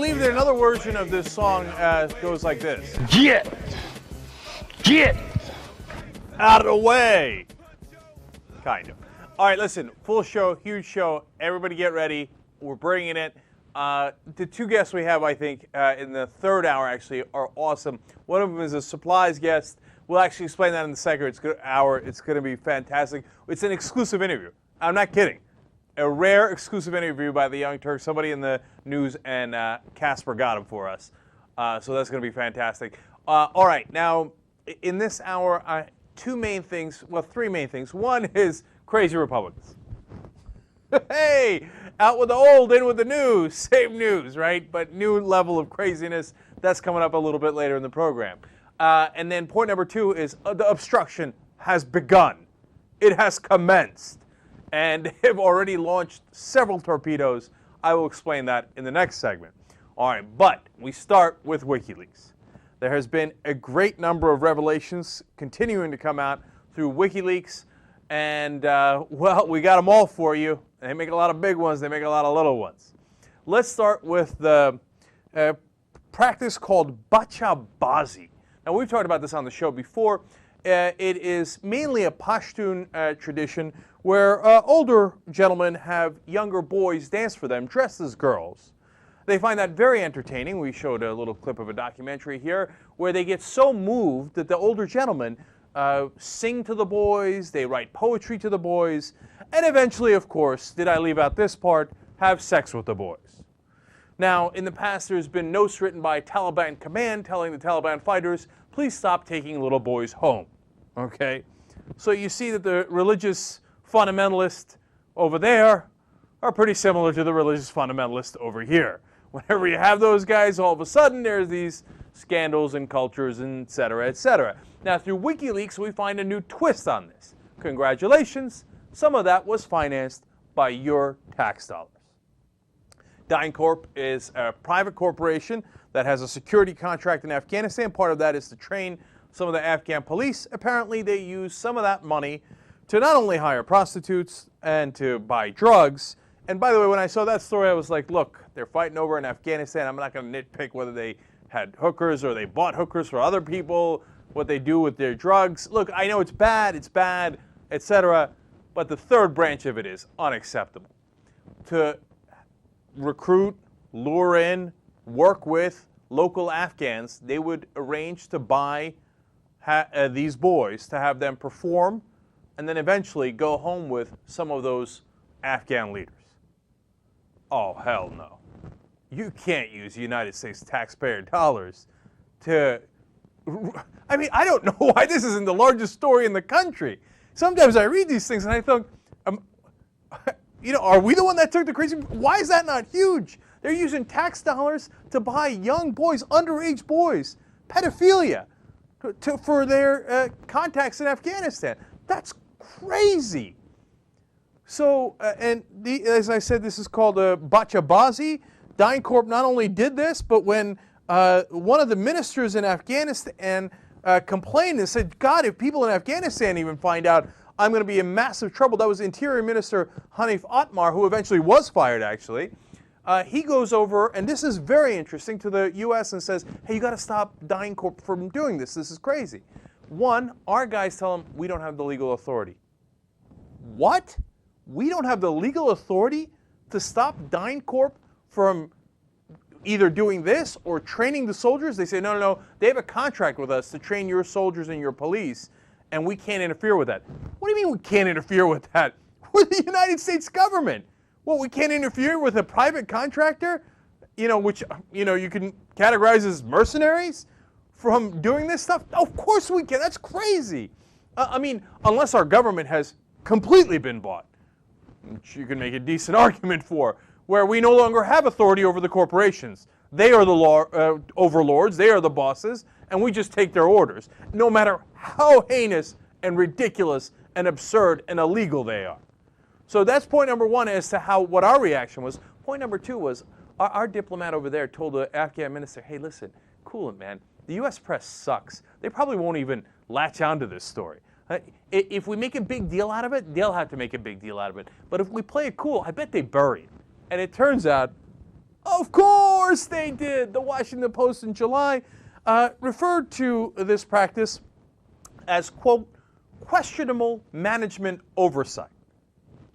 believe that another version of this song goes like this. Get Out of the way. Kind of. All right, listen, full show, huge show. Everybody get ready. We're bringing it. The two guests we have, I think, in the third hour, actually, are awesome. One of them is a supplies guest. We'll actually explain that in the second hour. It's going to be fantastic. It's an exclusive interview. I'm not kidding. A rare exclusive interview by the Young Turks. Somebody in the news, and Casper got him for us. So that's going to be fantastic. All right, now, in this hour, two main things, well, three main things. One is crazy Republicans. Hey, out with the old, in with the new. Same news, right? But new level of craziness. That's coming up a little bit later in the program. And then point number two is the obstruction has begun. It has commenced. And have already launched several torpedoes. I will explain that in the next segment. All right, but we start with WikiLeaks. There has been a great number of revelations continuing to come out through WikiLeaks. And, well, we got them all for you. They make a lot of big ones. They make a lot of little ones. Let's start with the practice called bachabazi. Now, we've talked about this on the show before. It is mainly a Pashtun tradition where older gentlemen have younger boys dance for them dressed as girls. They find that very entertaining. We showed a little clip of a documentary here where they get so moved that the older gentlemen sing to the boys, they write poetry to the boys, and eventually, of course, did I leave out this part, have sex with the boys. Now, in the past, there's been notes written by Taliban command telling the Taliban fighters, please stop taking little boys home, okay? So you see that the religious fundamentalists over there are pretty similar to the religious fundamentalists over here. Whenever you have those guys, all of a sudden, there's these scandals and cultures, and et cetera, et cetera. Now, through WikiLeaks, we find a new twist on this. Congratulations. Some of that was financed by your tax dollars. DynCorp is a private corporation that has a security contract in Afghanistan. Part of that is to train some of the Afghan police. Apparently, they use some of that money to not only hire prostitutes and to buy drugs. And by the way, when I saw that story, I was like, look, they're fighting over in Afghanistan. I'm not going to nitpick whether they had hookers or they bought hookers for other people, what they do with their drugs. Look, I know it's bad, etc. But the third branch of it is unacceptable. To recruit, lure in, work with local Afghans, they would arrange to buy these boys to have them perform and then eventually go home with some of those Afghan leaders. Oh, hell no. You can't use United States taxpayer dollars to... I mean, I don't know why this isn't the largest story in the country. Sometimes I read these things and I think, you know, are we the one that took the crazy? Why is that not huge? They're using tax dollars to buy young boys, underage boys, pedophilia, for their contacts in Afghanistan. That's crazy. So, as I said, this is called a bachabazi. DynCorp not only did this, but when one of the ministers in Afghanistan complained and said, God, if people in Afghanistan even find out, I'm going to be in massive trouble. That was Interior Minister Hanif Atmar, who eventually was fired, actually. He goes over, and this is very interesting, to the U.S. and says, hey, you got to stop DynCorp from doing this. This is crazy. One, our guys tell him, we don't have the legal authority. What? We don't have the legal authority to stop DynCorp from either doing this or training the soldiers? They say, no, they have a contract with us to train your soldiers and your police, and we can't interfere with that. What do you mean we can't interfere with that? We're the United States government. Well, we can't interfere with a private contractor, which, you can categorize as mercenaries from doing this stuff? Of course we can. That's crazy. I mean, unless our government has completely been bought, which you can make a decent argument for, where we no longer have authority over the corporations. They are the overlords, they are the bosses, and we just take their orders, no matter how heinous and ridiculous and absurd and illegal they are. So that's point number one as to what our reaction was. Point number two was our diplomat over there told the Afghan minister, hey, listen, cool it, man. The U.S. press sucks. They probably won't even latch onto this story. If we make a big deal out of it, they'll have to make a big deal out of it. But if we play it cool, I bet they bury it. And it turns out Of course they did. The Washington Post in July referred to this practice as, quote, questionable management oversight.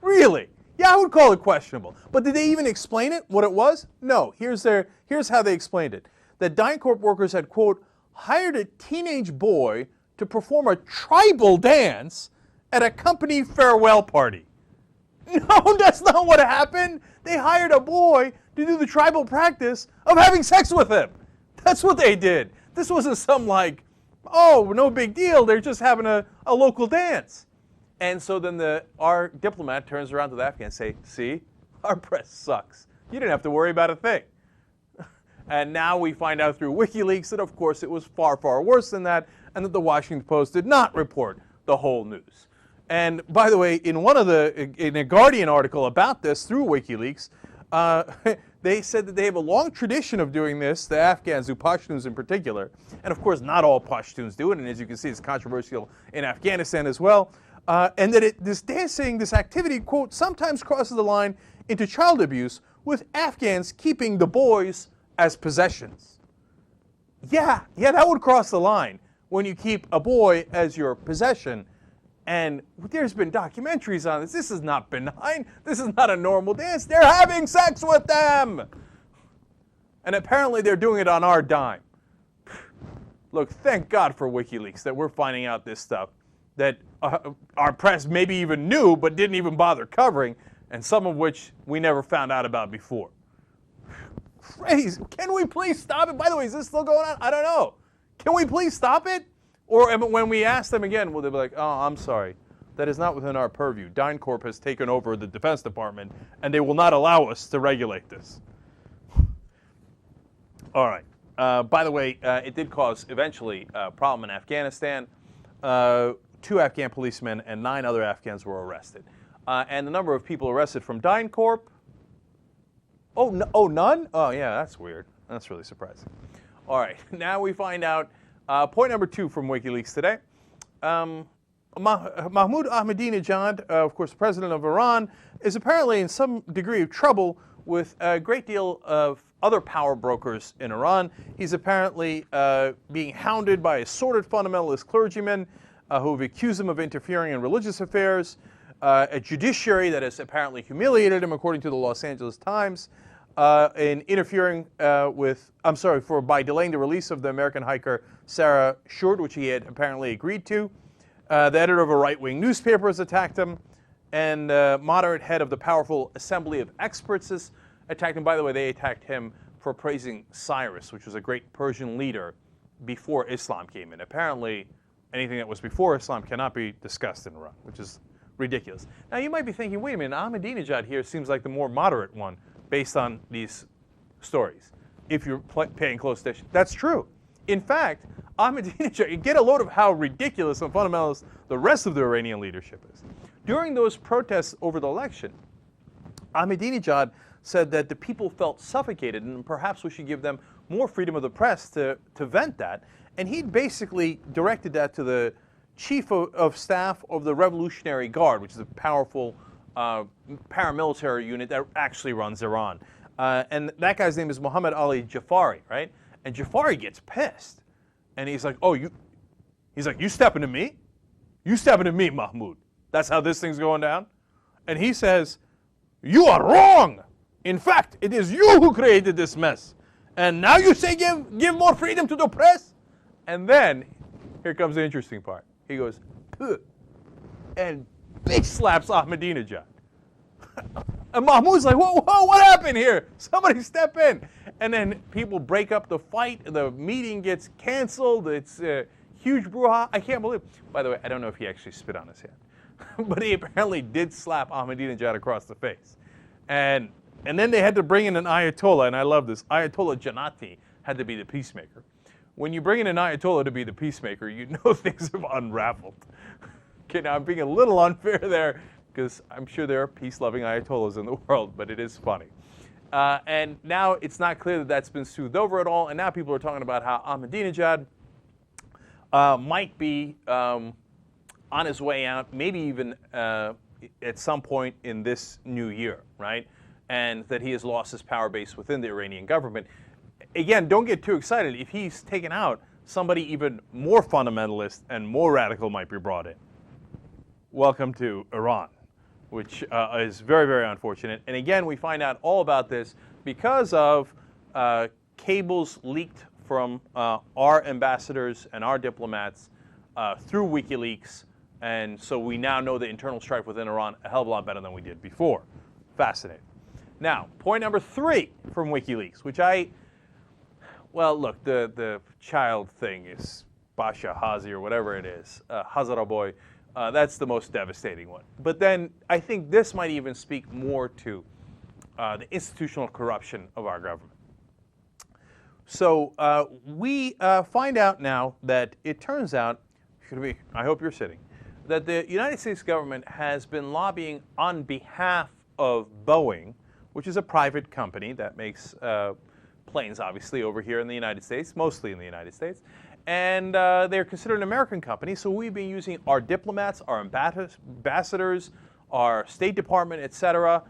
Really? Yeah, I would call it questionable. But did they even explain it, what it was? No. Here's how they explained it. That DynCorp workers had, quote, hired a teenage boy to perform a tribal dance at a company farewell party. No, that's not what happened. They hired a boy to do the tribal practice of having sex with him. That's what they did. This wasn't some like, oh, no big deal. They're just having a local dance. And so then our diplomat turns around to the Afghans and say, see, our press sucks. You didn't have to worry about a thing. And now we find out through WikiLeaks that, of course, it was far, far worse than that, and that the Washington Post did not report the whole news. And by the way, in a Guardian article about this through WikiLeaks, they said that they have a long tradition of doing this, the Afghans do, Pashtuns in particular. And of course, not all Pashtuns do it, and as you can see, it's controversial in Afghanistan as well. And that this dancing, this activity, quote, sometimes crosses the line into child abuse, with Afghans keeping the boys as possessions. Yeah, that would cross the line when you keep a boy as your possession. And there's been documentaries on this. This is not benign. This is not a normal dance. They're having sex with them. And apparently they're doing it on our dime. Look, thank God for WikiLeaks that we're finding out this stuff that our press maybe even knew but didn't even bother covering, and some of which we never found out about before. Crazy. Can we please stop it? By the way, is this still going on? I don't know. Can we please stop it? Or when we ask them again, will they be like, oh, I'm sorry. That is not within our purview. DynCorp has taken over the Defense Department, and they will not allow us to regulate this. All right. By the way, it did cause, eventually, a problem in Afghanistan. 2 Afghan policemen and 9 other Afghans were arrested. And the number of people arrested from DynCorp, none? Oh, yeah, that's weird. That's really surprising. All right, now we find out point number 2 from WikiLeaks today. Mahmoud Ahmadinejad, of course, president of Iran, is apparently in some degree of trouble with a great deal of other power brokers in Iran. He's apparently being hounded by assorted fundamentalist clergymen who have accused him of interfering in religious affairs, a judiciary that has apparently humiliated him, according to the Los Angeles Times, in interfering by delaying the release of the American hiker Sarah Short, which he had apparently agreed to. The editor of a right-wing newspaper has attacked him, and moderate head of the powerful Assembly of Experts has attacked him. By the way, they attacked him for praising Cyrus, which was a great Persian leader before Islam came in. Apparently, anything that was before Islam cannot be discussed in Iran, which is ridiculous. Now, you might be thinking, wait a minute, Ahmadinejad here seems like the more moderate one based on these stories, if you're paying close attention. That's true. In fact, Ahmadinejad, you get a load of how ridiculous and fundamentalist the rest of the Iranian leadership is. During those protests over the election, Ahmadinejad said that the people felt suffocated and perhaps we should give them more freedom of the press to vent that. And he basically directed that to the chief of staff of the Revolutionary Guard, which is a powerful paramilitary unit that actually runs Iran. And that guy's name is Muhammad Ali Jafari, right? And Jafari gets pissed. And he's like, you stepping to me? You stepping to me, Mahmoud. That's how this thing's going down? And he says, you are wrong. In fact, it is you who created this mess. And now you say give more freedom to the press? And then, here comes the interesting part. He goes, puh, and big slaps Ahmadinejad. And Mahmoud's like, whoa, what happened here? Somebody step in. And then people break up the fight. The meeting gets canceled. It's a huge brouhaha. I can't believe it. By the way, I don't know if he actually spit on his hand. But he apparently did slap Ahmadinejad across the face. And then they had to bring in an Ayatollah, and I love this. Ayatollah Jannati had to be the peacemaker. When you bring in an Ayatollah to be the peacemaker, you know things have unraveled. Okay, now I'm being a little unfair there, because I'm sure there are peace-loving Ayatollahs in the world, but it is funny. And now it's not clear that that's been soothed over at all, and now people are talking about how Ahmadinejad might be on his way out, maybe even at some point in this new year, right? and that he has lost his power base within the Iranian government. Again, don't get too excited. If he's taken out, somebody even more fundamentalist and more radical might be brought in. Welcome to Iran, which is very, very unfortunate. And again, we find out all about this because of cables leaked from our ambassadors and our diplomats through WikiLeaks. And so we now know the internal strife within Iran a hell of a lot better than we did before. Fascinating. Now, point number 3 from WikiLeaks, which well, look, the child thing is Basha Hazi or whatever it is, Hazara boy. That's the most devastating one. But then I think this might even speak more to the institutional corruption of our government. So we find out now that it turns out, I hope you're sitting, that the United States government has been lobbying on behalf of Boeing, which is a private company that makes planes, obviously, over here in the United States, mostly in the United States. And they're considered an American company, so we've been using our diplomats, our ambassadors, our State Department, et cetera,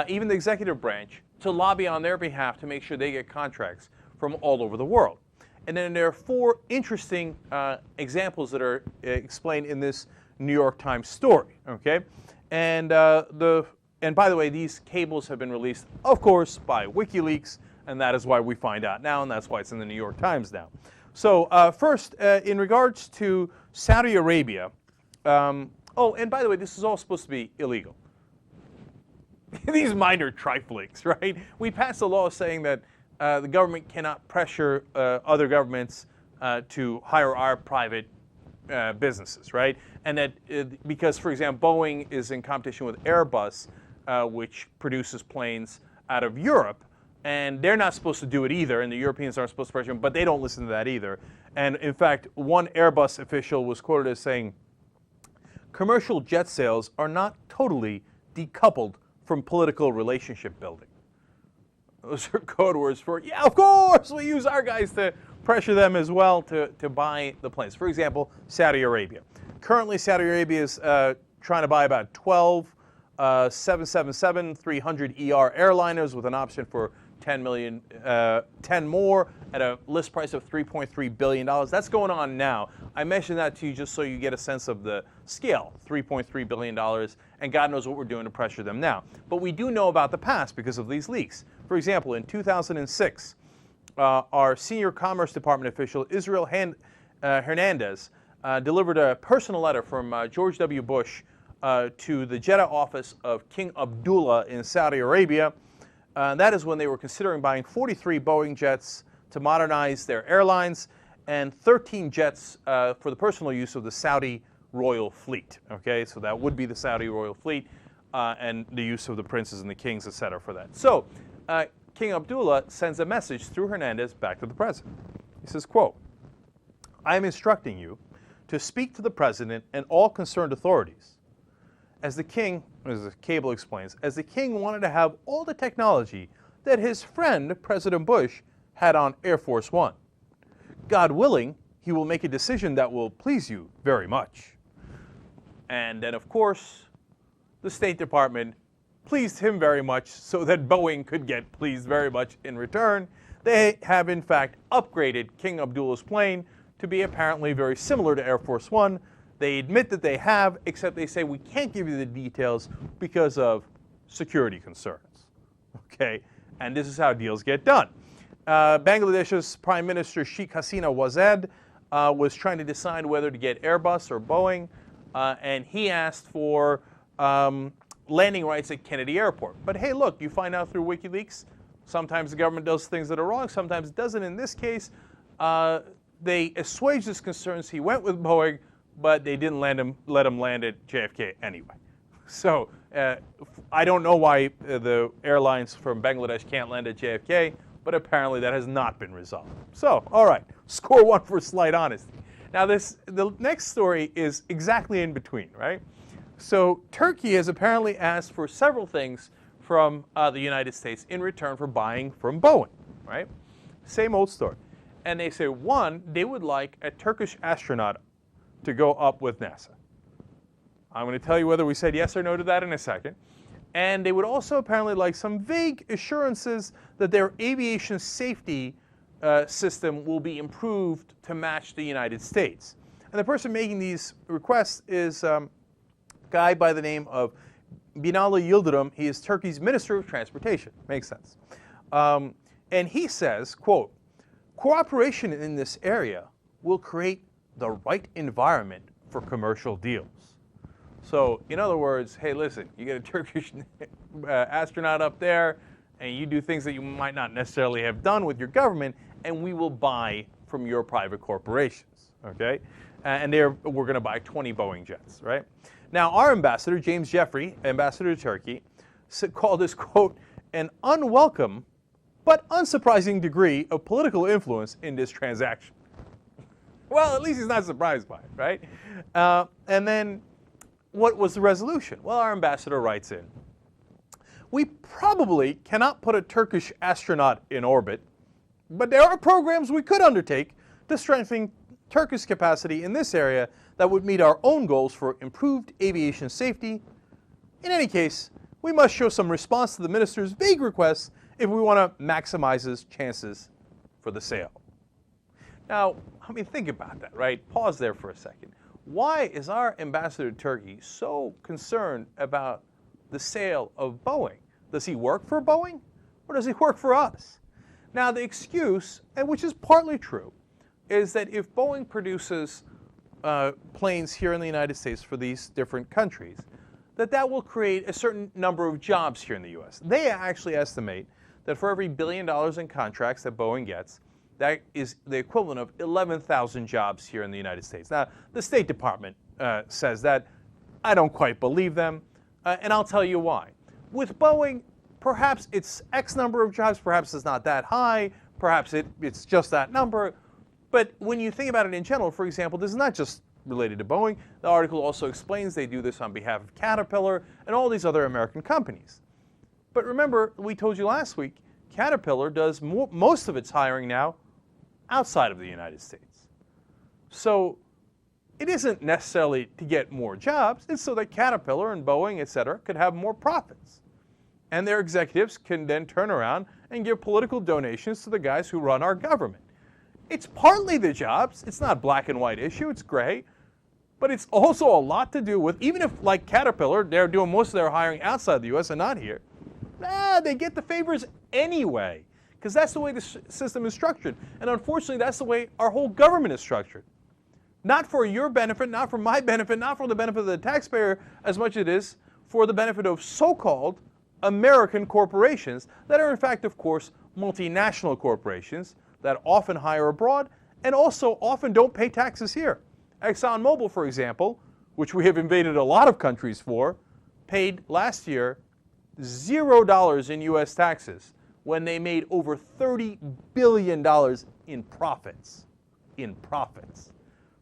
even the executive branch, to lobby on their behalf to make sure they get contracts from all over the world. And then there are 4 interesting examples that are explained in this New York Times story, okay? And by the way, these cables have been released, of course, by WikiLeaks, and that is why we find out now, and that's why it's in the New York Times now. So first, in regards to Saudi Arabia, oh, and by the way, this is all supposed to be illegal. These minor triflings, right? We passed a law saying that the government cannot pressure other governments to hire our private businesses, right? And that because, for example, Boeing is in competition with Airbus, which produces planes out of Europe, and they're not supposed to do it either, and the Europeans aren't supposed to pressure them, but they don't listen to that either. And in fact, one Airbus official was quoted as saying, commercial jet sales are not totally decoupled from political relationship building. Those are code words for, yeah, of course, we use our guys to pressure them as well to buy the planes. For example, Saudi Arabia. Currently, Saudi Arabia is trying to buy about 12 777-300ER airliners with an option for 10 more at a list price of $3.3 billion. That's going on now. I mentioned that to you just so you get a sense of the scale, $3.3 billion, and God knows what we're doing to pressure them now. But we do know about the past because of these leaks. For example, in 2006, our senior Commerce Department official, Israel Hernandez, delivered a personal letter from George W. Bush to the Jeddah office of King Abdullah in Saudi Arabia. That is when they were considering buying 43 Boeing jets to modernize their airlines and 13 jets for the personal use of the Saudi royal fleet. Okay, so that would be the Saudi royal fleet and the use of the princes and the kings, etc. for that. So King Abdullah sends a message through Hernandez back to the president. He says, quote, I am instructing you to speak to the president and all concerned authorities. As the king, as the cable explains, as the king wanted to have all the technology that his friend, President Bush, had on Air Force One. God willing, he will make a decision that will please you very much. And then, of course, the State Department pleased him very much so that Boeing could get pleased very much in return. They have, in fact, upgraded King Abdullah's plane to be apparently very similar to Air Force One. They admit that they have, except they say we can't give you the details because of security concerns. Okay, and this is how deals get done. Bangladesh's Prime Minister Sheikh Hasina Wazed was trying to decide whether to get Airbus or Boeing, and he asked for landing rights at Kennedy Airport. But hey, look, you find out through WikiLeaks, sometimes the government does things that are wrong, sometimes it doesn't. In this case, they assuaged his concerns. He went with Boeing, but they didn't let him land at JFK anyway. So I don't know why the airlines from Bangladesh can't land at JFK, but apparently that has not been resolved. So, all right, score 1 for slight honesty. Now the next story is exactly in between, right? So Turkey has apparently asked for several things from the United States in return for buying from Boeing, right? Same old story. And they say, one, they would like a Turkish astronaut to go up with NASA. I'm going to tell you whether we said yes or no to that in a second. And they would also apparently like some vague assurances that their aviation safety system will be improved to match the United States. And the person making these requests is a guy by the name of Binali Yildirim. He is Turkey's Minister of Transportation. Makes sense. And he says, quote, "Cooperation in this area will create the right environment for commercial deals." So, in other words, hey, listen, you get a Turkish astronaut up there, and you do things that you might not necessarily have done with your government, and we will buy from your private corporations, okay? And we're going to buy 20 Boeing jets, right? Now, our ambassador, James Jeffrey, ambassador to Turkey, called this, quote, "an unwelcome but unsurprising degree of political influence in this transaction." Well, at least he's not surprised by it, right? And then, what was the resolution? Well, our ambassador writes in, "We probably cannot put a Turkish astronaut in orbit, but there are programs we could undertake to strengthen Turkish capacity in this area that would meet our own goals for improved aviation safety. In any case, we must show some response to the minister's vague requests if we want to maximize his chances for the sale." Now, I mean, think about that, right? Pause there for a second. Why is our ambassador to Turkey so concerned about the sale of Boeing? Does he work for Boeing, or does he work for us? Now, the excuse, and which is partly true, is that if Boeing produces planes here in the United States for these different countries, that will create a certain number of jobs here in the U.S. They actually estimate that for every $1 billion in contracts that Boeing gets, that is the equivalent of 11,000 jobs here in the United States. Now, the State Department says that. I don't quite believe them, and I'll tell you why. With Boeing, perhaps it's X number of jobs, perhaps it's not that high, perhaps it's just that number. But when you think about it in general, for example, this is not just related to Boeing. The article also explains they do this on behalf of Caterpillar and all these other American companies. But remember, we told you last week, Caterpillar does most of its hiring now outside of the United States. So it isn't necessarily to get more jobs, it's so that Caterpillar and Boeing, et cetera, could have more profits. And their executives can then turn around and give political donations to the guys who run our government. It's partly the jobs, it's not a black and white issue, it's gray, but it's also a lot to do with, even if like Caterpillar, they're doing most of their hiring outside the US and not here, they get the favors anyway, because that's the way the system is structured. And unfortunately, that's the way our whole government is structured. Not for your benefit, not for my benefit, not for the benefit of the taxpayer as much as it is for the benefit of so-called American corporations that are in fact, of course, multinational corporations that often hire abroad and also often don't pay taxes here. ExxonMobil, for example, which we have invaded a lot of countries for, paid last year $0 in U.S. taxes when they made over $30 billion in profits.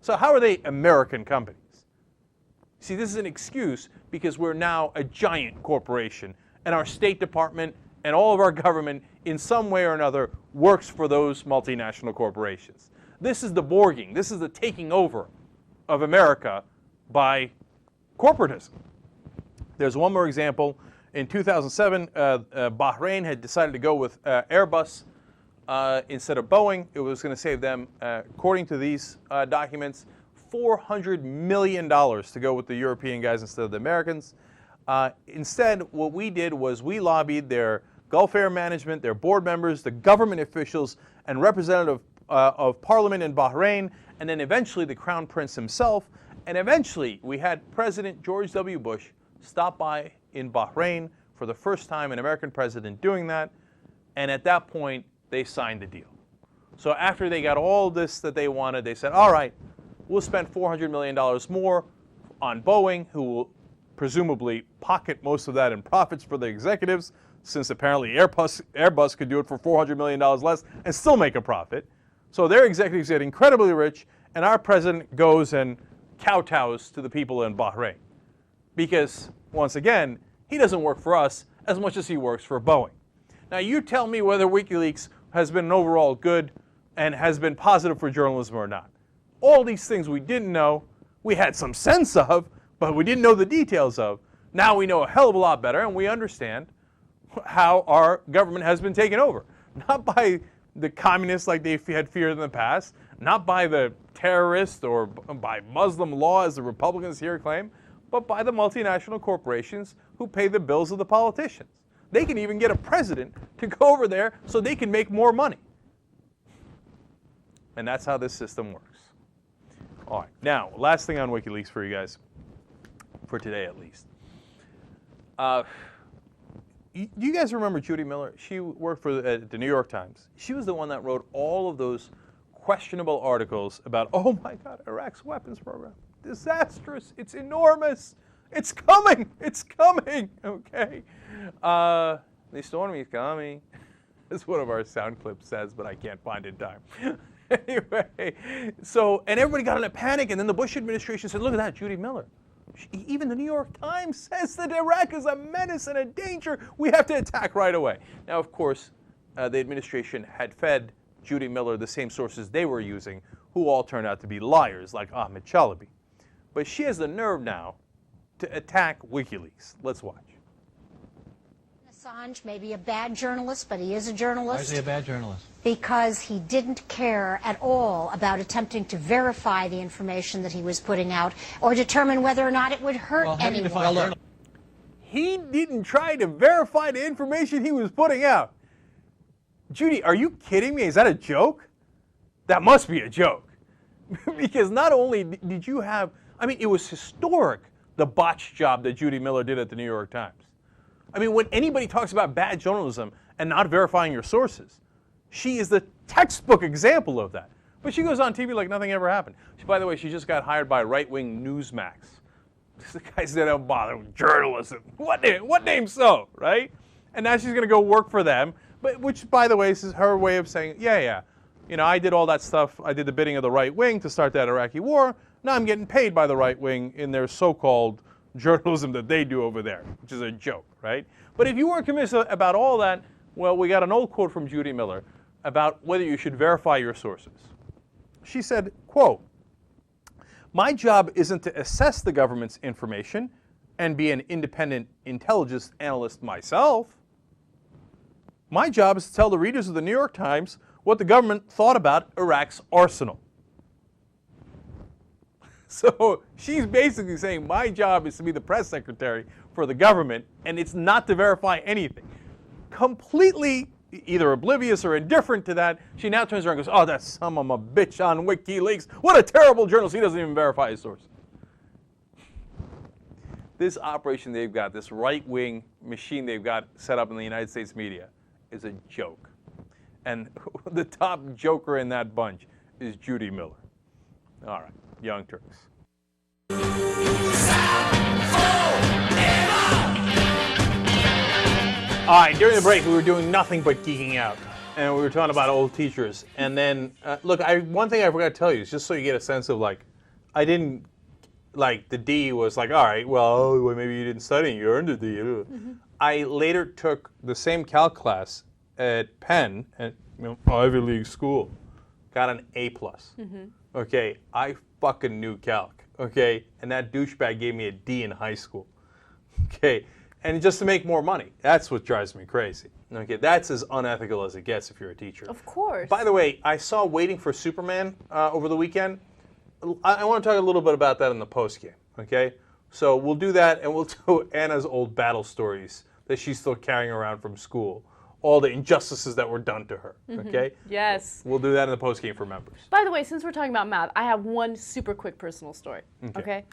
So how are they American companies? See, this is an excuse because we're now a giant corporation and our State Department and all of our government in some way or another works for those multinational corporations. This is the Borging. This is the taking over of America by corporatism. There's one more example. In 2007, Bahrain had decided to go with Airbus instead of Boeing. It was going to save them, according to these documents, $400 million to go with the European guys instead of the Americans. Instead, what we did was we lobbied their Gulf Air management, their board members, the government officials, and representative of parliament in Bahrain, and then eventually the Crown Prince himself. And eventually, we had President George W. Bush stop by in Bahrain for the first time, an American president doing that. And at that point, they signed the deal. So after they got all this that they wanted, they said, all right, we'll spend $400 million more on Boeing, who will presumably pocket most of that in profits for the executives, since apparently Airbus could do it for $400 million less and still make a profit. So their executives get incredibly rich, and our president goes and kowtows to the people in Bahrain. Because, once again, he doesn't work for us as much as he works for Boeing. Now, you tell me whether WikiLeaks has been an overall good and has been positive for journalism or not. All these things we didn't know, we had some sense of, but we didn't know the details of. Now we know a hell of a lot better, and we understand how our government has been taken over. Not by the communists like they had feared in the past, not by the terrorists or by Muslim law, as the Republicans here claim, but by the multinational corporations who pay the bills of the politicians. They can even get a president to go over there so they can make more money. And that's how this system works. All right, now, last thing on WikiLeaks for you guys, for today at least. You guys remember Judy Miller? She worked for the New York Times. She was the one that wrote all of those questionable articles about, oh my God, Iraq's weapons program. Disastrous. It's enormous. It's coming. It's coming. Okay. The storm is coming. That's one of our sound clips says, but I can't find it in time. Anyway, so, and everybody got in a panic, and then the Bush administration said, look at that, Judy Miller. Even the New York Times says that Iraq is a menace and a danger. We have to attack right away. Now, of course, the administration had fed Judy Miller the same sources they were using, who all turned out to be liars, like Ahmed Chalabi. But she has the nerve now to attack WikiLeaks. Let's watch. Assange may be a bad journalist, but he is a journalist. Why is he a bad journalist? Because he didn't care at all about attempting to verify the information that he was putting out or determine whether or not it would hurt anyone. He didn't try to verify the information he was putting out. Judy, are you kidding me? Is that a joke? That must be a joke. Because not only did you have, I mean, it was historic, the botched job that Judy Miller did at the New York Times. I mean, when anybody talks about bad journalism and not verifying your sources, she is the textbook example of that. But she goes on TV like nothing ever happened. By the way, she just got hired by right-wing Newsmax. The guys that don't bother with journalism. What name so, right? And now she's going to go work for them, but which, by the way, is her way of saying, yeah, you know, I did all that stuff. I did the bidding of the right wing to start that Iraqi war. Now I'm getting paid by the right wing in their so-called journalism that they do over there, which is a joke, right? But if you weren't convinced about all that, well, we got an old quote from Judy Miller about whether you should verify your sources. She said, quote, "My job isn't to assess the government's information and be an independent intelligence analyst myself. My job is to tell the readers of the New York Times what the government thought about Iraq's arsenal." So she's basically saying my job is to be the press secretary for the government, and it's not to verify anything. Completely either oblivious or indifferent to that, she now turns around and goes, oh, that son of a bitch on WikiLeaks. What a terrible journalist. He doesn't even verify his sources. This operation they've got, this right-wing machine they've got set up in the United States media is a joke. And the top joker in that bunch is Judy Miller. All right. Young Turks. All right, during the break, we were doing nothing but geeking out. And we were talking about old teachers. And then, look, one thing I forgot to tell you is just so you get a sense of, like, I didn't, like, the D was like, all right, well, maybe you didn't study and you earned a D. Mm-hmm. I later took the same calc class at Penn, at Ivy League school, got an A+. Mm-hmm. Okay, I fucking knew calc, okay? And that douchebag gave me a D in high school, okay? And just to make more money. That's what drives me crazy, okay? That's as unethical as it gets if you're a teacher. Of course. By the way, I saw Waiting for Superman over the weekend. I want to talk a little bit about that in the postgame, okay? So we'll do that, and we'll do Anna's old battle stories that she's still carrying around from school. All the injustices that were done to her, okay? Yes. We'll do that in the postgame for members. By the way, since we're talking about math, I have one super quick personal story, okay?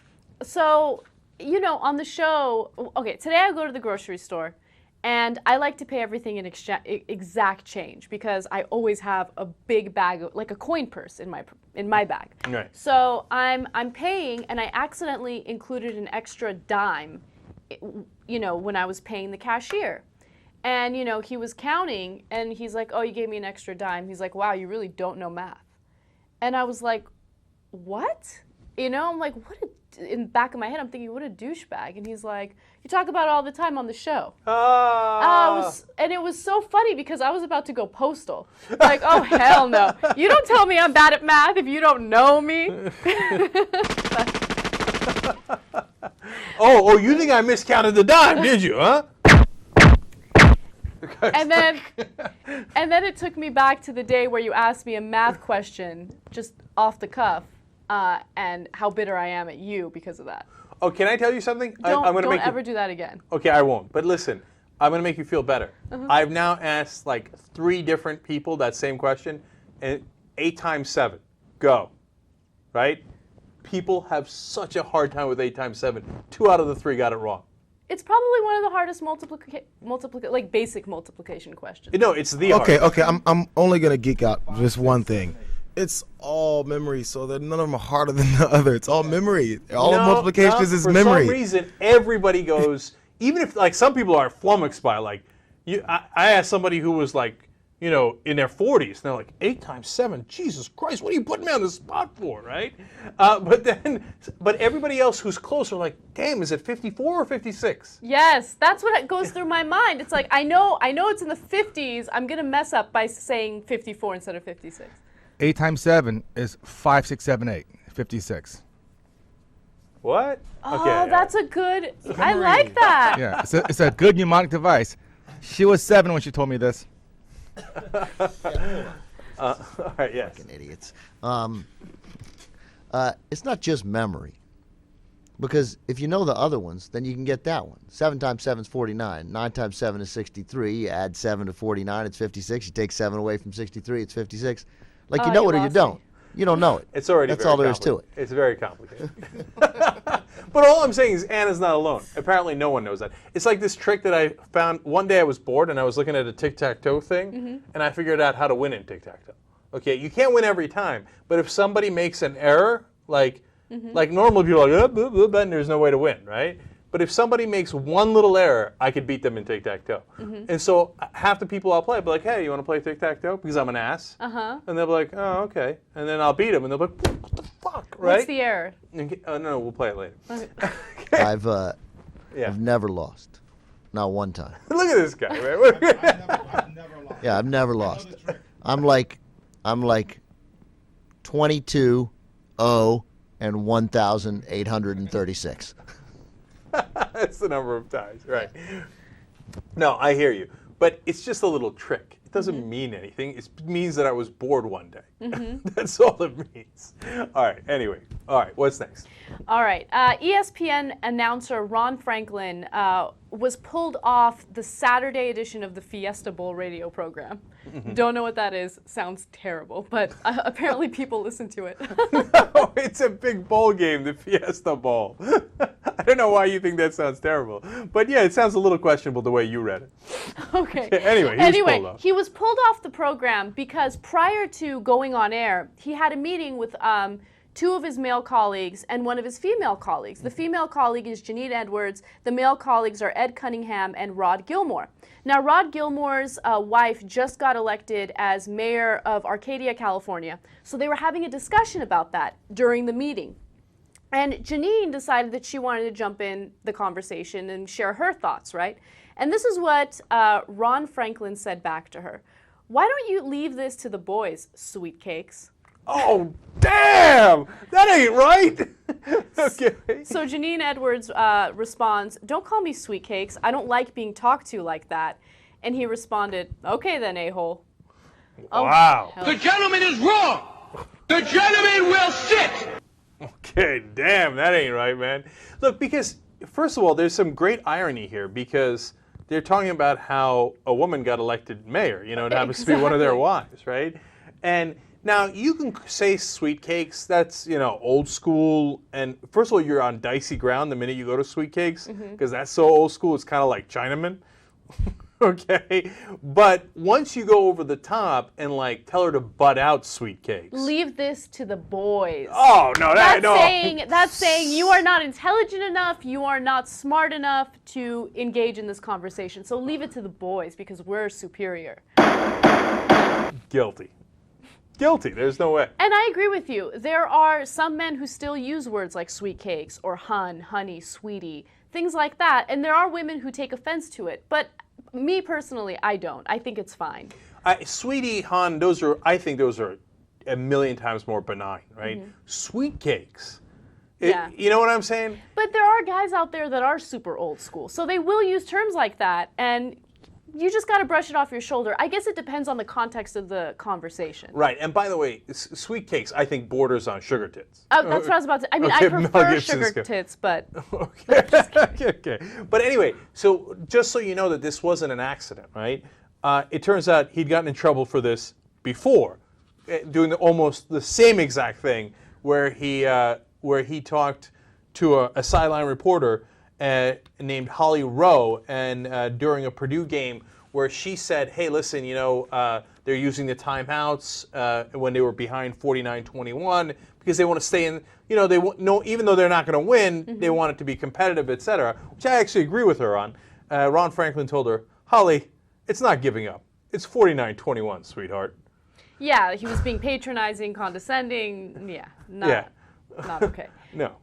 So, you know, on the show, okay, today I go to the grocery store, and I like to pay everything in exact change because I always have a big bag, like a coin purse in my bag. Right. So I'm paying, and I accidentally included an extra dime, you know, when I was paying the cashier. And, you know, he was counting, and he's like, oh, you gave me an extra dime. He's like, wow, you really don't know math. And I was like, what? You know, I'm like, in the back of my head, I'm thinking, what a douchebag. And he's like, you talk about it all the time on the show. And it was so funny because I was about to go postal. Like, oh, hell no. You don't tell me I'm bad at math if you don't know me. Oh, you think I miscounted the dime, did you, huh? And then it took me back to the day where you asked me a math question just off the cuff, and how bitter I am at you because of that. Oh, can I tell you something? Don't I'm gonna ever do that again. Okay, I won't. But listen, I'm going to make you feel better. Uh-huh. I've now asked like 3 different people that same question, and 8 times 7. Go. Right? People have such a hard time with 8 times 7. 2 out of the 3 got it wrong. It's probably one of the hardest like basic multiplication questions. No, it's the hardest. Okay. I'm only gonna geek out just one thing. It's all memory, so that none of them are harder than the other. It's all memory. All multiplications is memory. For some reason, everybody goes. Even if like some people are flummoxed by like, I asked somebody who was like, in their 40s, and they're like 8 times 7. Jesus Christ, what are you putting me on the spot for, right? But everybody else who's close are like, damn, is it 54 or 56? Yes, that's what goes through my mind. It's like I know it's in the 50s. I'm gonna mess up by saying 54 instead of 56. 8 times 7 is 5, 6, 7, 8. 56. What? Oh, Okay, that's a good. I like that. Yeah, it's a good mnemonic device. She was 7 when she told me this. all right, yes. Fucking idiots. It's not just memory. Because if you know the other ones, then you can get that one. 7 times 7 is 49. 9 times 7 is 63. You add 7 to 49, it's 56. You take 7 away from 63, it's 56. Like, you know it or you don't. You don't know it. It's already That's very all there is to it. It's very complicated. But all I'm saying is Anna's not alone. Apparently no one knows that. It's like this trick that I found. One day I was bored and I was looking at a tic-tac-toe thing, and I figured out how to win in tic-tac-toe. Okay, you can't win every time, but if somebody makes an error, like normal people are like, and there's no way to win, right? But if somebody makes one little error, I could beat them in tic-tac-toe. And so half the people I'll play, I'll be like, hey, you want to play tic-tac-toe? Because I'm an ass. And they'll be like, oh, okay. And then I'll beat them, and they'll be like, what the fuck, right? What's the error? No, we'll play it later. I've never lost. Not one time. Look at this guy, man. I've never lost. Yeah, I've never lost. I'm like 22, 0, and 1,836. That's the number of times, right? No, I hear you. But it's just a little trick. It doesn't mean anything. It means that I was bored one day. That's all it means. All right, anyway. All right, what's next? All right. ESPN announcer Ron Franklin was pulled off the Saturday edition of the Fiesta Bowl radio program. Don't know what that is. Sounds terrible, but apparently people listen to it. No, it's a big bowl game, the Fiesta Bowl. I don't know why you think that sounds terrible. But yeah, it sounds a little questionable the way you read it. Okay. Anyway, he was pulled off the program because prior to going on air, he had a meeting with 2 of his male colleagues and 1 of his female colleagues. The female colleague is Janine Edwards. The male colleagues are Ed Cunningham and Rod Gilmore. Now, Rod Gilmore's wife just got elected as mayor of Arcadia, California. So they were having a discussion about that during the meeting. And Janine decided that she wanted to jump in the conversation and share her thoughts, right? And this is what Ron Franklin said back to her. Why don't you leave this to the boys, sweet cakes? Oh, damn! That ain't right! Okay. So Janine Edwards responds, don't call me sweet cakes. I don't like being talked to like that. And he responded, okay then, a-hole. Wow. Oh, the gentleman is wrong! The gentleman will sit! Okay, damn, that ain't right, man. Look, because, first of all, there's some great irony here because they're talking about how a woman got elected mayor, it happens to be one of their wives, right? And now, you can say sweet cakes, that's, old school, and first of all, you're on dicey ground the minute you go to sweet cakes, because that's so old school, it's kind of like Chinaman, okay? But once you go over the top and, tell her to butt out sweet cakes. leave this to the boys. Oh, no, That's saying you are not intelligent enough, you are not smart enough to engage in this conversation. So leave it to the boys because we're superior. Guilty. There's no way. And I agree with you. There are some men who still use words like sweet cakes or hun, honey, sweetie, things like that. And there are women who take offense to it. But me personally, I don't. I think it's fine. Sweetie, hun, I think those are a million times more benign, right? Sweet cakes. Yeah. You know what I'm saying? But there are guys out there that are super old school, so they will use terms like that, and you just got to brush it off your shoulder. I guess it depends on the context of the conversation. Right. And by the way, sweet cakes, I think, borders on sugar tits. Oh, that's what I was about to. I mean, Okay, I Mel prefer Gibson's sugar good. tits, but Okay. But anyway, so just so you know that this wasn't an accident, right? It turns out he'd gotten in trouble for this before, doing almost the same exact thing, where he talked to a sideline reporter named Holly Rowe, and during a Purdue game where she said, "Hey, listen, they're using the timeouts when they were behind 49-21 because they want to stay in. Even though they're not going to win, they want it to be competitive, etc." Which I actually agree with her on. Ron Franklin told her, "Holly, it's not giving up. It's 49-21, sweetheart." yeah, he was being patronizing, condescending. Yeah, not okay. No.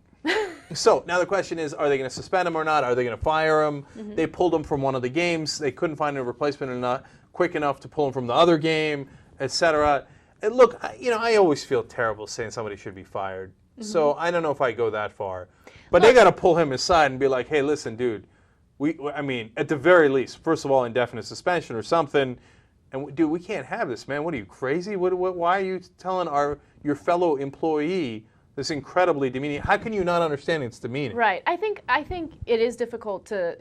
So now the question is, are they going to suspend him or not? Are they going to fire him? They pulled him from one of the games. They couldn't find a replacement or not quick enough to pull him from the other game, etc. And look, I always feel terrible saying somebody should be fired. So I don't know if I go that far. But they got to pull him aside and be like, "Hey, listen, dude, at the very least, first of all, indefinite suspension or something. And dude, we can't have this, man. What are you, crazy? Why are you telling your fellow employee this incredibly demeaning? How can you not understand it's demeaning?" Right. I think it is difficult to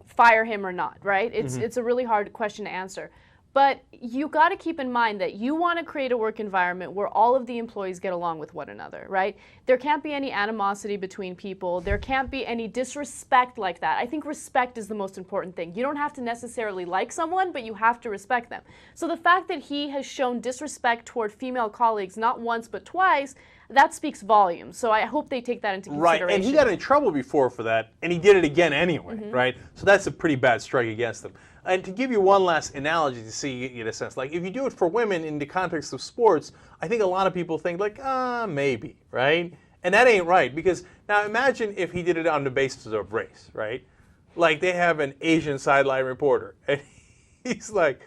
fire him or not, right? It's a really hard question to answer. But you got to keep in mind that you want to create a work environment where all of the employees get along with one another, right? There can't be any animosity between people. There can't be any disrespect like that. I think respect is the most important thing. You don't have to necessarily like someone, but you have to respect them. So the fact that he has shown disrespect toward female colleagues not once but twice, that speaks volumes. So I hope they take that into consideration. Right, and he got in trouble before for that, and he did it again anyway, right? So that's a pretty bad strike against him. And to give you one last analogy to see you get a sense, like if you do it for women in the context of sports, I think a lot of people think like, maybe, right? And that ain't right, because now imagine if he did it on the basis of race, right? Like they have an Asian sideline reporter, and he's like,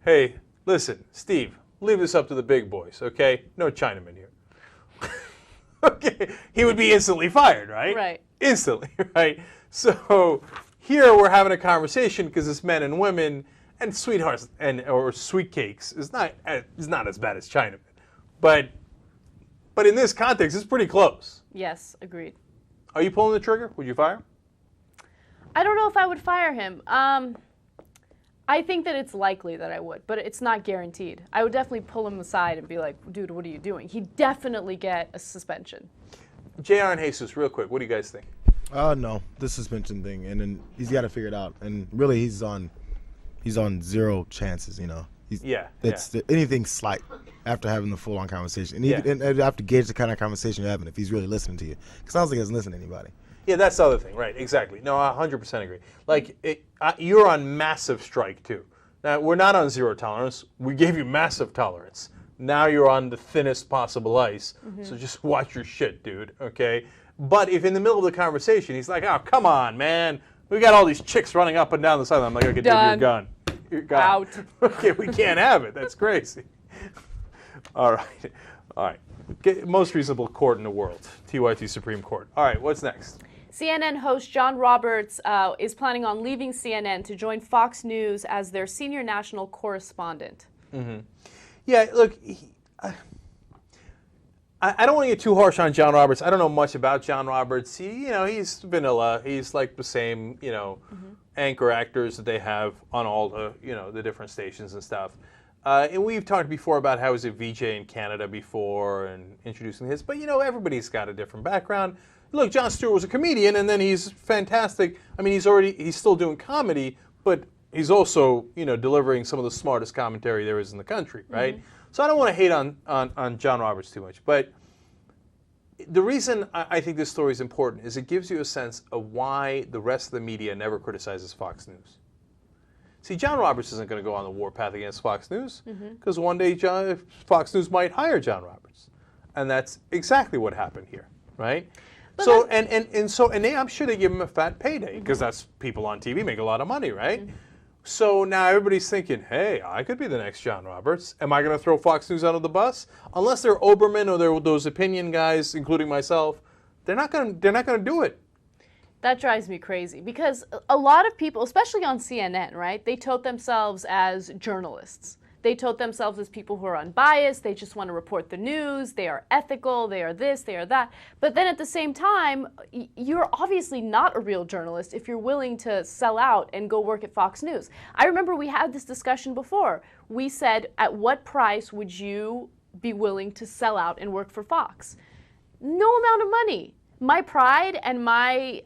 "Hey, listen, Steve, leave this up to the big boys, okay? No Chinamen here." Okay, he would be instantly fired, right? Right. Instantly, right? So here we're having a conversation because it's men and women, and sweethearts or sweet cakes is not as bad as Chinamen, but in this context, it's pretty close. Yes, agreed. Are you pulling the trigger? Would you fire him? I don't know if I would fire him. I think that it's likely that I would, but it's not guaranteed. I would definitely pull him aside and be like, "Dude, what are you doing?" He'd definitely get a suspension. JR and Jesus, real quick, what do you guys think? No, the suspension thing, and then he's got to figure it out. And really, he's on zero chances. Anything slight after having the full-on conversation, and you have to gauge the kind of conversation you're having if he's really listening to you. Because I don't think he doesn't listen to anybody. Yeah, that's the other thing, right? Exactly. No, I 100% agree. Like, you're on massive strike, too. Now, we're not on zero tolerance. We gave you massive tolerance. Now you're on the thinnest possible ice, so just watch your shit, dude, okay? But if in the middle of the conversation, he's like, "Oh, come on, man. We got all these chicks running up and down the sideline." I'm like, "Okay, dude, you're gone. You're gone." Out. Okay, we can't have it. That's crazy. All right. Most reasonable court in the world, TYT Supreme Court. All right, what's next? CNN host John Roberts is planning on leaving CNN to join Fox News as their senior national correspondent. Yeah, look, I don't want to get too harsh on John Roberts. I don't know much about John Roberts. He's vanilla. He's like the same, anchor actors that they have on all the, the different stations and stuff. And we've talked before about how he was a VJ in Canada before and introducing his. But, everybody's got a different background. Look, Jon Stewart was a comedian, and then he's fantastic. I mean, he's still doing comedy, but he's also, delivering some of the smartest commentary there is in the country, right? So I don't want to hate on John Roberts too much. But the reason I think this story is important is it gives you a sense of why the rest of the media never criticizes Fox News. See, John Roberts isn't going to go on the warpath against Fox News because one day Fox News might hire John Roberts. And that's exactly what happened here, right? But so I'm sure they give him a fat payday because that's people on TV make a lot of money, right? So now everybody's thinking, hey, I could be the next John Roberts. Am I going to throw Fox News under the bus? Unless they're Oberman or they're those opinion guys, including myself, they're not going to do it. That drives me crazy because a lot of people, especially on CNN, right, they tote themselves as journalists. They tote themselves as people who are unbiased. They just want to report the news. They are ethical. They are this, they are that. But then at the same time, you're obviously not a real journalist if you're willing to sell out and go work at Fox News. I remember we had this discussion before. We said, at what price would you be willing to sell out and work for Fox? No amount of money. My pride and my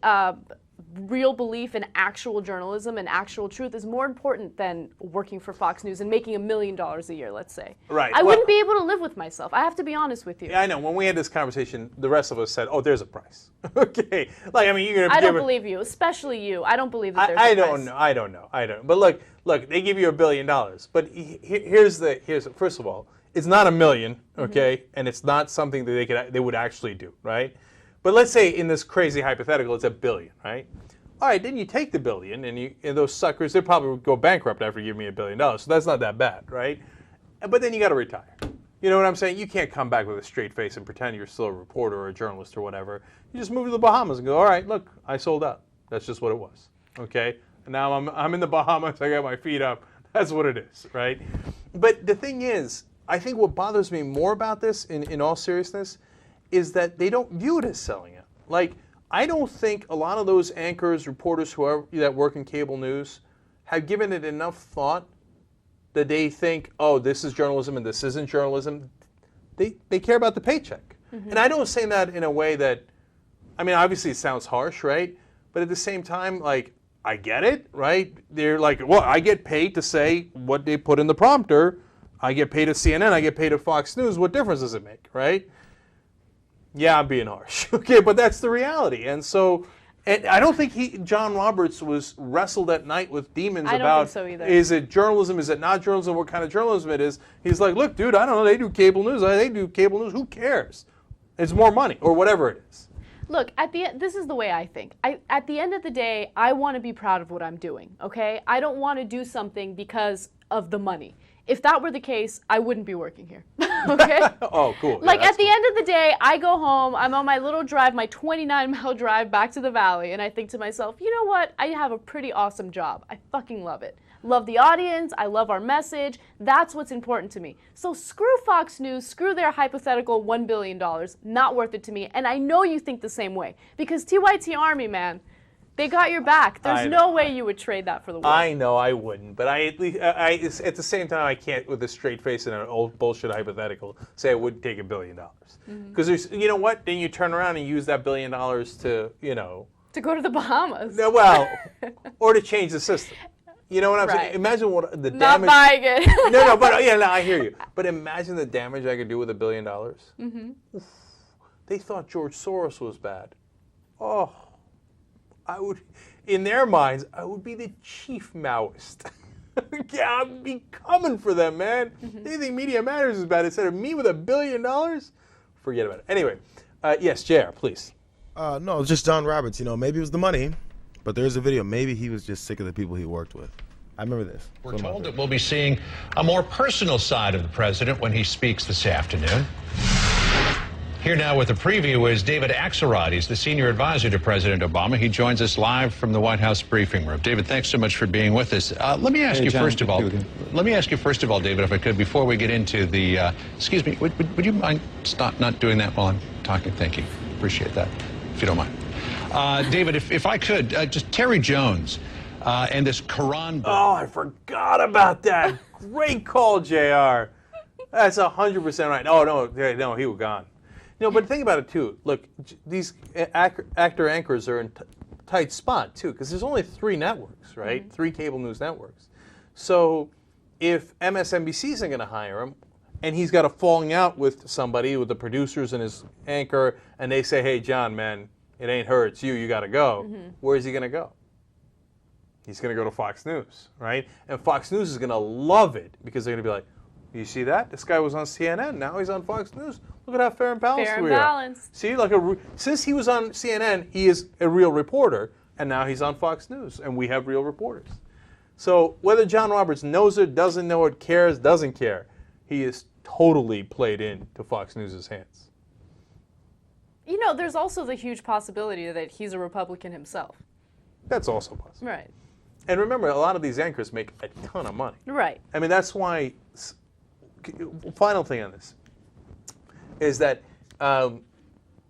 real belief in actual journalism and actual truth is more important than working for Fox News and making $1 million a year, let's say. Right. I wouldn't be able to live with myself. I have to be honest with you. Yeah, I know. When we had this conversation, the rest of us said, oh, there's a price. Okay. Like, I mean, you're going to I don't believe you, especially you. I don't believe that there's a price. I don't know. But look, they give you $1 billion. But here's first of all, it's not $1 million, okay? And it's not something that they would actually do, right? But let's say in this crazy hypothetical, it's $1 billion, right? All right, then you take the $1 billion, and those suckers, they probably would go bankrupt after you give me $1 billion. So that's not that bad, right? But then you got to retire. You know what I'm saying? You can't come back with a straight face and pretend you're still a reporter or a journalist or whatever. You just move to the Bahamas and go, all right, look, I sold out. That's just what it was, okay? And now I'm in the Bahamas. I got my feet up. That's what it is, right? But the thing is, I think what bothers me more about this, in all seriousness, is that they don't view it as selling it. Like, I don't think a lot of those anchors, reporters, whoever that work in cable news have given it enough thought that they think, oh, this is journalism and this isn't journalism. They care about the paycheck. Mm-hmm. And I don't say that in a way that, I mean, obviously it sounds harsh, right? But at the same time, like, I get it, right? They're like, well, I get paid to say what they put in the prompter. I get paid at CNN, I get paid at Fox News. What difference does it make, right? Yeah, I'm being harsh. Okay, but that's the reality. And so, and I don't think John Roberts was wrestled at night with demons I don't about, think so either. Is it journalism, is it not journalism, what kind of journalism it is. He's like, look, dude, I don't know, they do cable news. They do cable news, who cares? It's more money, or whatever it is. Look, this is the way I think. At the end of the day, I want to be proud of what I'm doing, okay? I don't want to do something because of the money. If that were the case, I wouldn't be working here, okay? Oh, cool. Like, yeah, at the end of the day, I go home, I'm on my little drive, my 29-mile drive back to the valley, and I think to myself, you know what? I have a pretty awesome job. I fucking love it. Love the audience. I love our message. That's what's important to me. So screw Fox News, screw their hypothetical $1 billion. Not worth it to me. And I know you think the same way. Because TYT Army, man, they got your back. There's no way you would trade that for the world. I know I wouldn't, but at the same time, I can't, with a straight face and an old bullshit hypothetical, say I wouldn't take $1 billion. Because there's, you know what? Then you turn around and use that $1 billion to, you know, to go to the Bahamas. Well, or to change the system. You know what I'm saying? Imagine what the damage. Not buying it. No, but yeah, no, I hear you. But imagine the damage I could do with $1 billion. Mm-hmm. They thought George Soros was bad. Oh. I would, in their minds, I would be the chief Maoist. Yeah, I'd be coming for them, man. They think Media Matters is bad. Instead of me with $1 billion, forget about it. Anyway, yes, JR, please. No, it's just John Roberts. You know, maybe it was the money, but there's a video. Maybe he was just sick of the people he worked with. I remember this. We're told that we'll be seeing a more personal side of the president when he speaks this afternoon. Here now with a preview is David Axelrod. He's the senior advisor to President Obama. He joins us live from the White House briefing room. David, thanks so much for being with us. Let me ask you first of all, David, if I could, before we get into the, excuse me, would you mind stop not doing that while I'm talking? Thank you. Appreciate that, if you don't mind. David, if I could, just Terry Jones and this Quran book. Oh, I forgot about that. Great call, JR. That's 100% right. Oh, no, he was gone. You know, but think about it, too. Look, these actor anchors are in tight spot, too, because there's only 3 networks, right? Mm-hmm. 3 cable news networks. So if MSNBC isn't going to hire him, and he's got a falling out with somebody, with the producers and his anchor, and they say, hey, John, man, it ain't her, it's you, you got to go. Mm-hmm. Where is he going to go? He's going to go to Fox News, right? And Fox News is going to love it, because they're going to be like, you see that? This guy was on CNN. Now he's on Fox News. Look at how fair and balanced we are. See, like since he was on CNN, he is a real reporter, and now he's on Fox News, and we have real reporters. So whether John Roberts knows it, doesn't know it, cares, doesn't care, he is totally played into Fox News' hands. You know, there's also the huge possibility that he's a Republican himself. That's also possible. Right. And remember, a lot of these anchors make a ton of money. Right. I mean, that's why, final thing on this, is that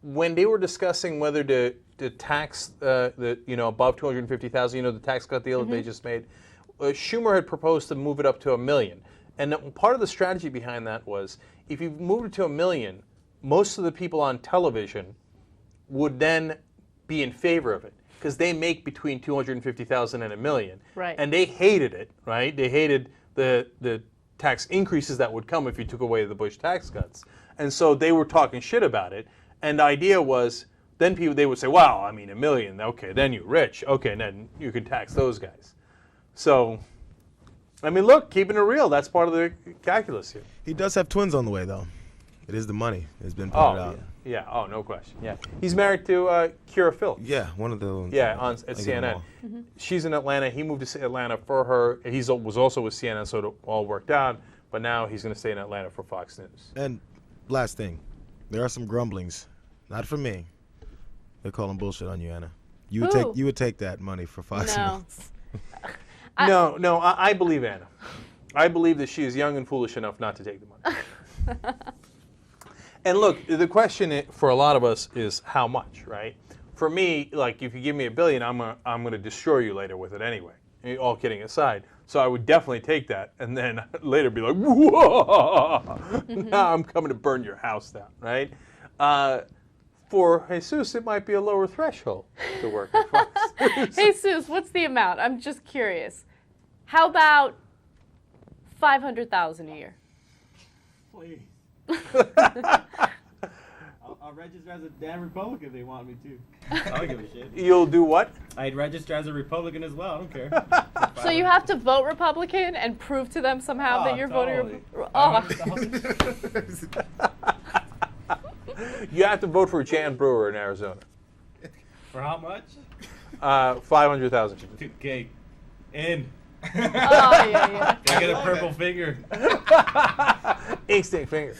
when they were discussing whether to tax the above 250,000, the tax cut deal that they just made, Schumer had proposed to move it up to $1 million. And part of the strategy behind that was, if you moved it to $1 million, most of the people on television would then be in favor of it, because they make between 250,000 and $1 million. Right. And they hated it, right? They hated the tax increases that would come if you took away the Bush tax cuts. And so they were talking shit about it. And the idea was, then they would say, well, I mean, $1 million, okay, then you're rich. Okay, and then you can tax those guys. So, I mean, look, keeping it real, that's part of the calculus here. He does have twins on the way, though. It is the money. It's been pointed out. Yeah, oh, no question. Yeah, he's married to Kira Phillips. Yeah, one of the. Yeah, at CNN. She's in Atlanta. He moved to Atlanta for her. He was also with CNN, so it all worked out. But now he's going to stay in Atlanta for Fox News. And last thing, there are some grumblings, not from me. They're calling bullshit on you, Anna. You would take that money for Fox News. No, I believe Anna. I believe that she is young and foolish enough not to take the money. And look, the question for a lot of us is how much, right? For me, like, if you give me $1 billion, I'm gonna destroy you later with it anyway. All kidding aside, so I would definitely take that, and then later be like, whoa, now I'm coming to burn your house down, right? For Jesus, it might be a lower threshold to work at Fox. Jesus, what's the amount? I'm just curious. How about $500,000 a year? Please. I'll register as a damn Republican if they want me to. I don't give a shit. You'll do what? I'd register as a Republican as well. I don't care. So you have to vote Republican and prove to them somehow that you're voting Republican? You have to vote for Jan Brewer in Arizona. For how much? 500,000. Okay. In. Oh, yeah. I get a purple finger. Instinct finger.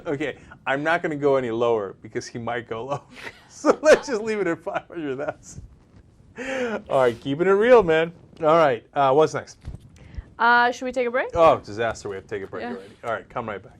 Okay, I'm not going to go any lower because he might go low. So let's just leave it at 500,000. All right, keeping it real, man. All right, what's next? Should we take a break? Oh, disaster. We have to take a break already. All right, come right back.